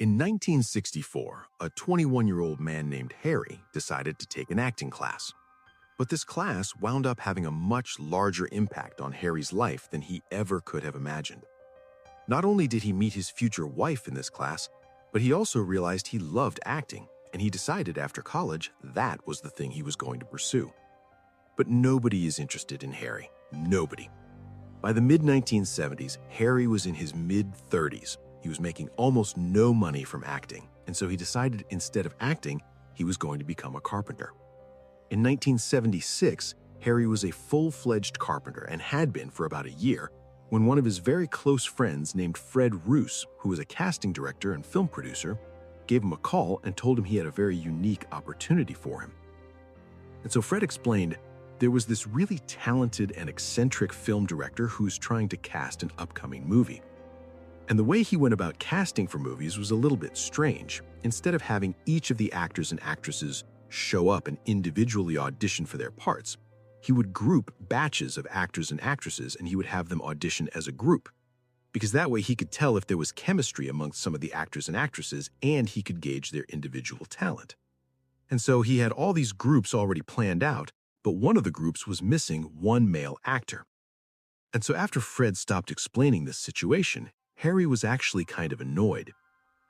In 1964, a 21-year-old man named Harry decided to take an acting class. But this class wound up having a much larger impact on Harry's life than he ever could have imagined. Not only did he meet his future wife in this class, but he also realized he loved acting, and he decided after college that was the thing he was going to pursue. But nobody is interested in Harry. Nobody. By the mid-1970s, Harry was in his mid-30s. He was making almost no money from acting, and so he decided instead of acting, he was going to become a carpenter. In 1976, Harry was a full-fledged carpenter and had been for about a year when one of his very close friends named Fred Roos, who was a casting director and film producer, gave him a call and told him he had a very unique opportunity for him. And so Fred explained, there was this really talented and eccentric film director who's trying to cast an upcoming movie. And the way he went about casting for movies was a little bit strange. Instead of having each of the actors and actresses show up and individually audition for their parts, he would group batches of actors and actresses and he would have them audition as a group. Because that way he could tell if there was chemistry amongst some of the actors and actresses and he could gauge their individual talent. And so he had all these groups already planned out, but one of the groups was missing one male actor. And so after Fred stopped explaining this situation, Harry was actually kind of annoyed.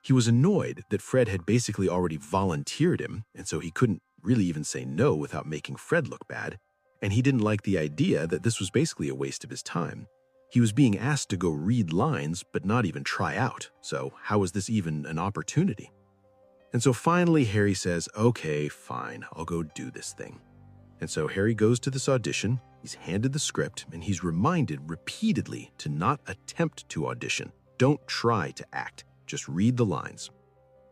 He was annoyed that Fred had basically already volunteered him, and so he couldn't really even say no without making Fred look bad, and he didn't like the idea that this was basically a waste of his time. He was being asked to go read lines, but not even try out, so how was this even an opportunity? And so finally Harry says, okay, fine, I'll go do this thing. And so Harry goes to this audition, he's handed the script, and he's reminded repeatedly to not attempt to audition. Don't try to act, just read the lines.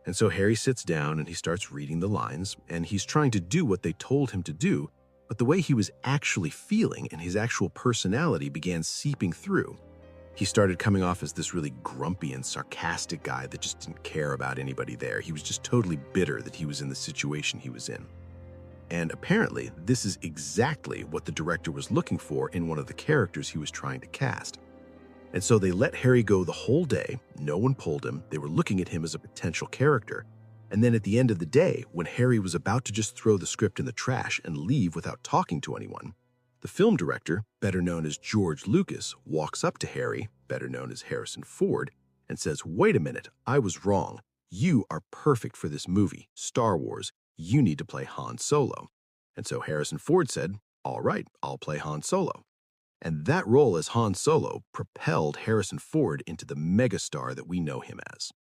And so Harry sits down and he starts reading the lines, and he's trying to do what they told him to do, but the way he was actually feeling and his actual personality began seeping through. He started coming off as this really grumpy and sarcastic guy that just didn't care about anybody there. He was just totally bitter that he was in the situation he was in. And apparently, this is exactly what the director was looking for in one of the characters he was trying to cast. And so they let Harry go the whole day, no one pulled him, they were looking at him as a potential character. And then at the end of the day, when Harry was about to just throw the script in the trash and leave without talking to anyone, the film director, better known as George Lucas, walks up to Harry, better known as Harrison Ford, and says, wait a minute, I was wrong. You are perfect for this movie, Star Wars. You need to play Han Solo. And so Harrison Ford said, all right, I'll play Han Solo. And that role as Han Solo propelled Harrison Ford into the megastar that we know him as.